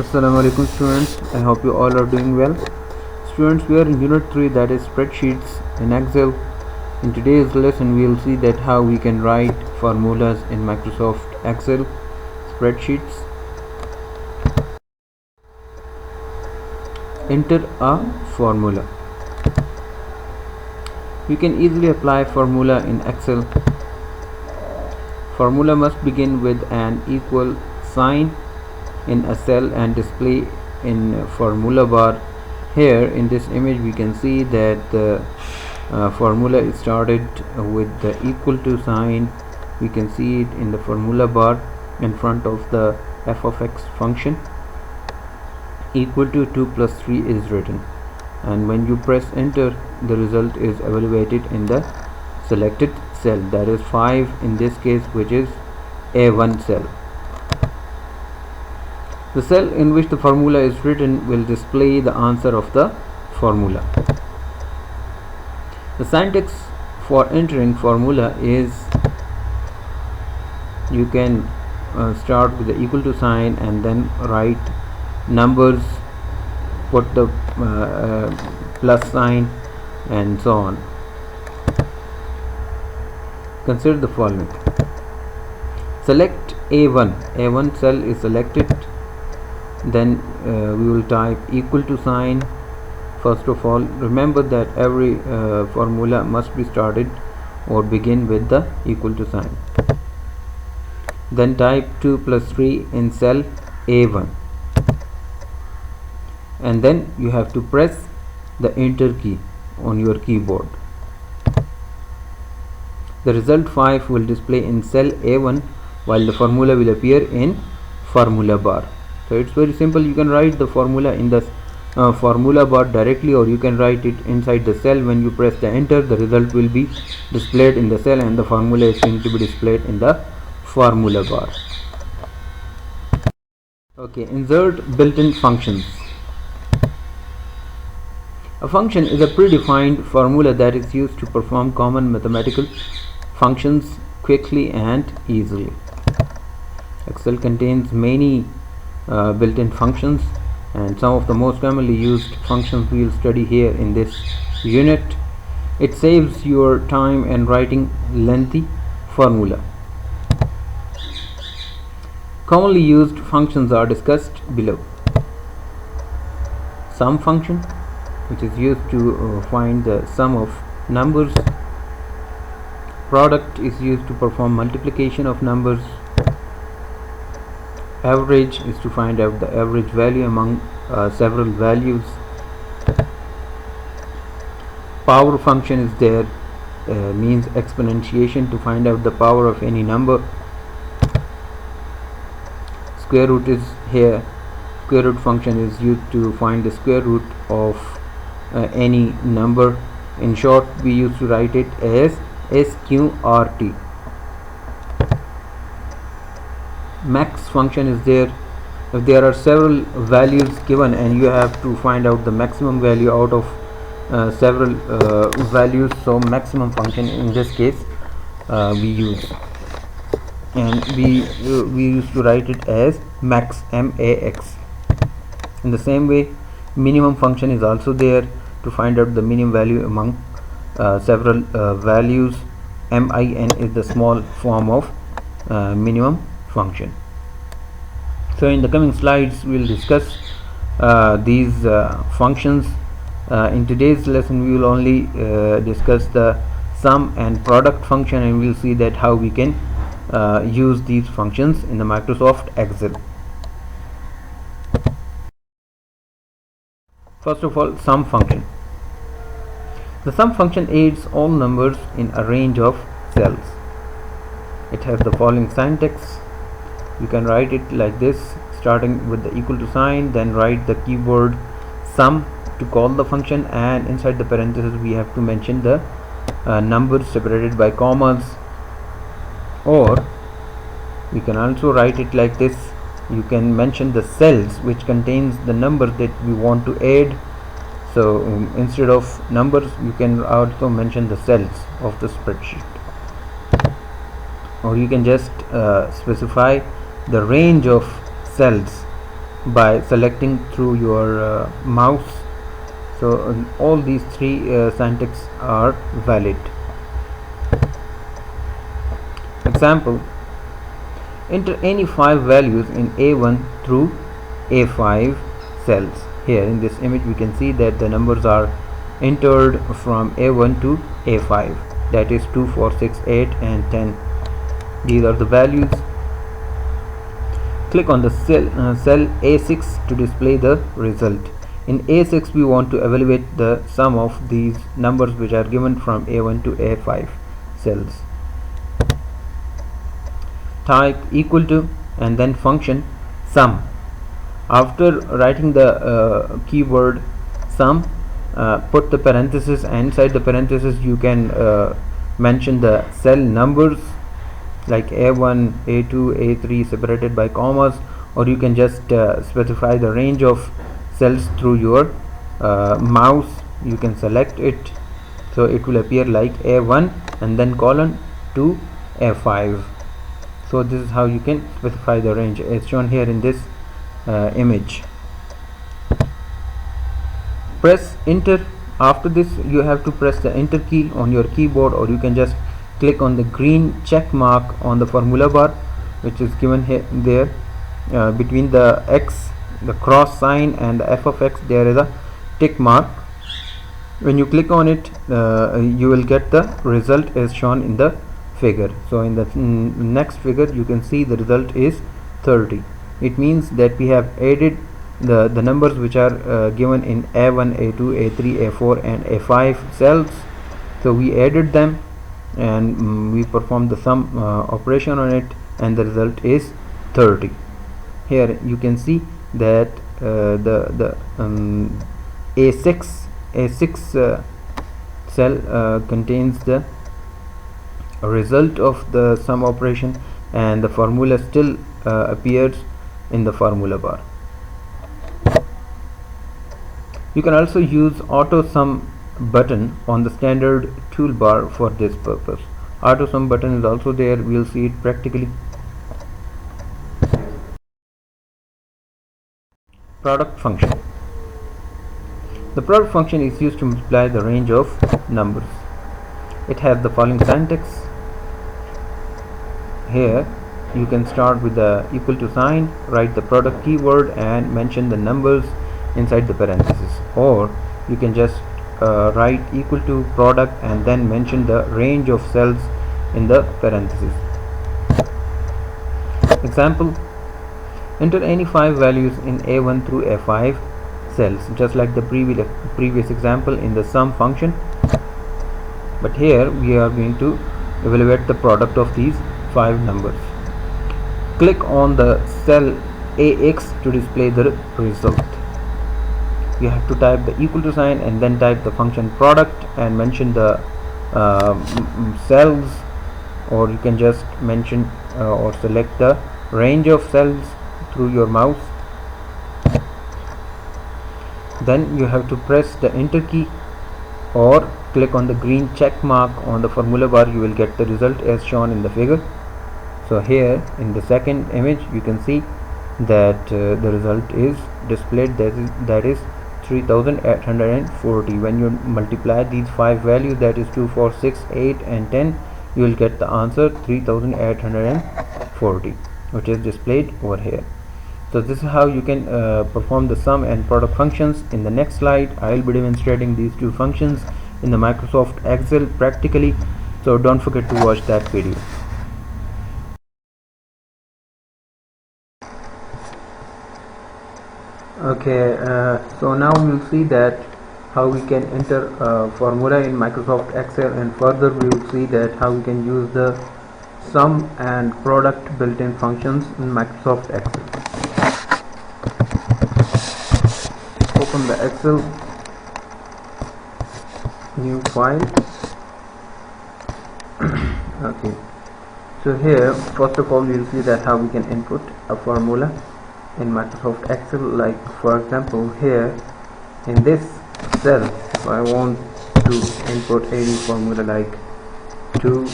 Assalamu alaikum students, I hope you all are doing well. Students, we are in unit 3, that is spreadsheets in Excel. In today's lesson we will see that how we can write formulas in Microsoft Excel spreadsheets. Enter a formula. You can easily apply formula in Excel. Formula must begin with an equal sign in a cell and display in formula bar. Here in this image we can see that the formula is started with the equal to sign. We can see it in the formula bar in front of the f of x function. Equal to 2 plus 3 is written, and when you press enter, the result is evaluated in the selected cell, that is 5 in this case, which is A1 cell. The cell in which the formula is written will display the answer of the formula. The syntax for entering formula is, you can start with the equal to sign and then write numbers, put the plus sign and so on. Consider the following. Select A1 cell is selected. Then we will type equal to sign. First of all, remember that every formula must be started or begin with the equal to sign. Then type 2 plus 3 in cell A1, and then you have to press the enter key on your keyboard. The result 5 will display in cell A1 while the formula will appear in formula bar. So it's very simple. You can write the formula in the formula bar directly, or you can write it inside the cell. When you press the enter, the result will be displayed in the cell and the formula is going to be displayed in the formula bar. Okay, insert built-in functions. A function is a predefined formula that is used to perform common mathematical functions quickly and easily. Excel contains many built-in functions, and some of the most commonly used functions we will study here in this unit. It saves your time in writing lengthy formula. Commonly used functions are discussed below. Sum function, which is used to find the sum of numbers. Product is used to perform multiplication of numbers. Average is to find out the average value among several values. Power function is there, means exponentiation, to find out the power of any number. Square root is here. Square root function is used to find the square root of any number. In short, we used to write it as SQRT. Max function is there. If there are several values given and you have to find out the maximum value out of several values, so maximum function in this case we use, and we used to write it as max, MAX. In the same way, minimum function is also there to find out the minimum value among several values. MIN is the small form of minimum function. So in the coming slides we will discuss these functions. In today's lesson we will only discuss the sum and product function, and we will see that how we can use these functions in the Microsoft Excel. First of all, sum function. The sum function aids all numbers in a range of cells. It has the following syntax. You can write it like this, starting with the equal to sign, then write the keyword sum to call the function, and inside the parentheses we have to mention the numbers separated by commas. Or we can also write it like this. You can mention the cells which contains the number that we want to add. So instead of numbers, you can also mention the cells of the spreadsheet. Or you can just specify the range of cells by selecting through your mouse. So all these three syntax are valid. Example: enter any 5 values in A1 through A5 cells. Here in this image we can see that the numbers are entered from A1 to A5, that is 2, 4, 6, 8 and 10. These are the values. Click on the cell A6 to display the result. In A6 we want to evaluate the sum of these numbers which are given from A1 to A5 cells. Type equal to and then function sum. After writing the keyword sum, put the parenthesis, and inside the parenthesis you can mention the cell numbers like A1, A2, A3 separated by commas, or you can just specify the range of cells through your mouse. You can select it, so it will appear like A1 and then colon to A5. So this is how you can specify the range as shown here in this image. Press enter. After this you have to press the enter key on your keyboard, or you can just click on the green check mark on the formula bar which is given here there between the X, the cross sign, and the f of x. There is a tick mark. When you click on it, you will get the result as shown in the figure. So in the next figure you can see the result is 30. It means that we have added the numbers which are given in A1, A2, A3, A4 and A5 cells. So we added them and we performed the sum operation on it, and the result is 30. Here you can see that the A6 cell contains the result of the sum operation, and the formula still appears in the formula bar. You can also use auto sum button on the standard toolbar for this purpose. Auto sum button is also there. We'll see it practically. Product function. The product function is used to multiply the range of numbers. It has the following syntax. Here you can start with the equal to sign, write the product keyword and mention the numbers inside the parenthesis, or you can just write equal to product and then mention the range of cells in the parenthesis. Example: enter any 5 values in A1 through A5 cells, just like the previous example in the sum function, but here we are going to evaluate the product of these 5 numbers. Click on the cell AX to display the result. You have to type the equal to sign and then type the function product and mention the cells, or you can just mention or select the range of cells through your mouse. Then you have to press the enter key or click on the green check mark on the formula bar. You will get the result as shown in the figure. So here in the second image you can see that the result is displayed, that is 3840. When you multiply these 5 values, that is 2, 4, 6, 8 and 10, you will get the answer 3840, which is displayed over here. So this is how you can perform the sum and product functions. In the next slide I will be demonstrating these 2 functions in the Microsoft Excel practically, so don't forget to watch that video. Okay, so now we'll see that how we can enter formula in Microsoft Excel, and further we will see that how we can use the sum and product built-in functions in Microsoft Excel. Open the Excel, new file. Okay, so here first of all we'll see that how we can input a formula in Microsoft Excel. Like for example, here in this cell, if I want to input any formula like 2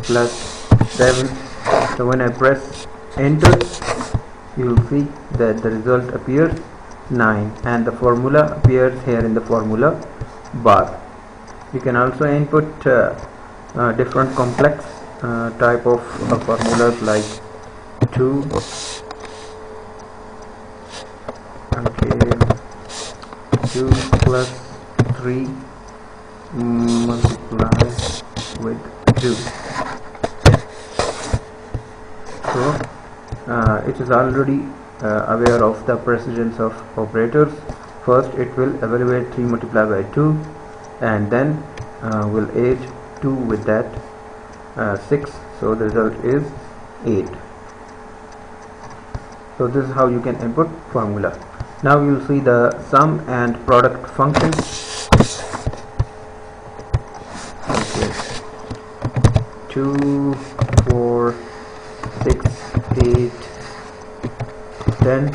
plus 7, so when I press enter, you will see that the result appears 9 and the formula appears here in the formula bar. You can also input different complex type of formulas like 2, okay, 2 plus 3 multiply with 2. So it is already aware of the precedence of operators. First it will evaluate 3 multiplied by 2 and then will add 2 with that 6, so the result is 8. So this is how you can input formula. Now you will see the sum and product function. Okay. 2, 4, 6, 8, 10.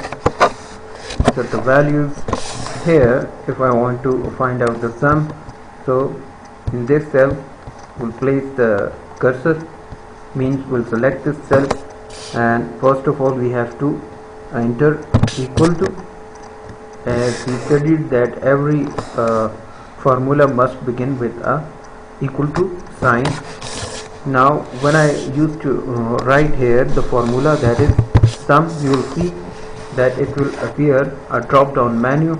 Set the values. Here if I want to find out the sum, so in this cell we'll place the cursor, means we'll select this cell, and first of all we have to enter equal to, as we studied that every formula must begin with a equal to sign. Now when I used to write here the formula, that is sum, you will see that it will appear a drop down menu.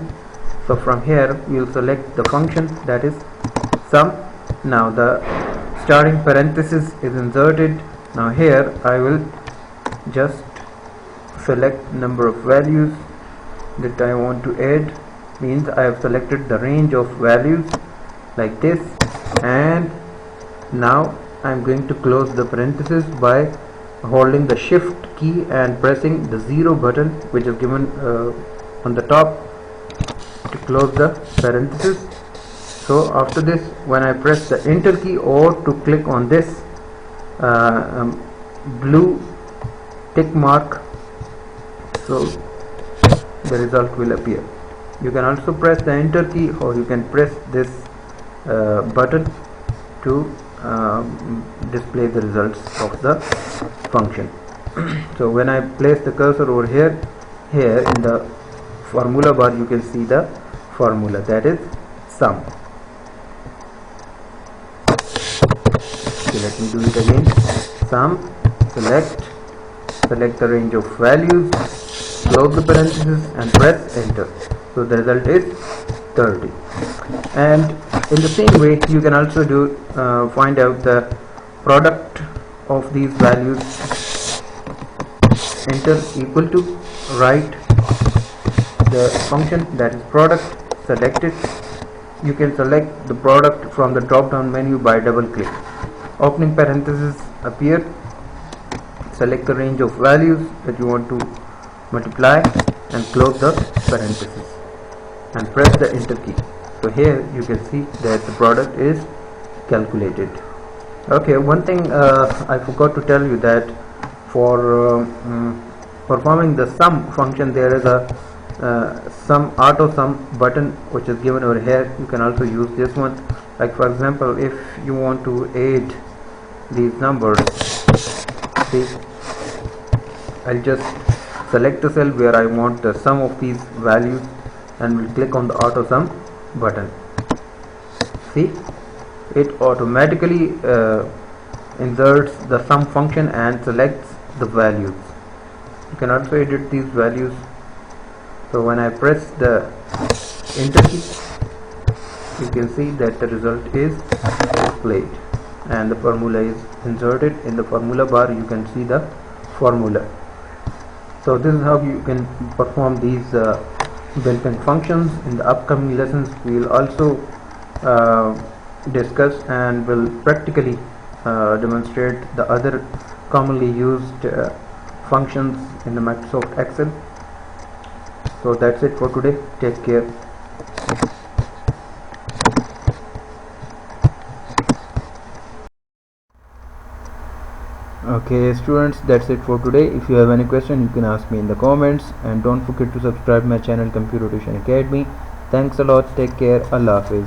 So from here we will select the function, that is sum. Now the starting parenthesis is inserted. Now here I will just select number of values that I want to add, means I have selected the range of values like this, and now I am going to close the parenthesis by holding the shift key and pressing the 0 button, which is given on the top, to close the parenthesis. So after this, when I press the enter key or to click on this blue tick mark, so the result will appear. You can also press the enter key, or you can press this button to display the results of the function. So when I place the cursor over here in the formula bar, you can see the formula, that is sum. Okay, let me do it again. Sum, select the range of values, close the parenthesis and press enter. So the result is 30. And in the same way you can also do find out the product of these values. Enter equal to, write the function, that is product, select it. You can select the product from the drop down menu by double click. Opening parenthesis appear, select the range of values that you want to multiply and close the parenthesis and press the enter key. So here you can see that the product is calculated. Okay, one thing I forgot to tell you, that for performing the sum function there is a sum auto sum button which is given over here. You can also use this one. Like for example, if you want to add these numbers, see, I'll just select the cell where I want the sum of these values and will click on the auto sum button. See, it automatically inserts the sum function and selects the values. You can also edit these values. So when I press the enter key, you can see that the result is displayed and the formula is inserted. In the formula bar you can see the formula. So this is how you can perform these built-in functions. In the upcoming lessons we will also discuss and will practically demonstrate the other commonly used functions in the Microsoft Excel. So that's it for today. Take care. Okay students, that's it for today. If you have any question you can ask me in the comments, and don't forget to subscribe my channel Computer Tuition Academy. Thanks a lot. Take care. Allah Hafiz.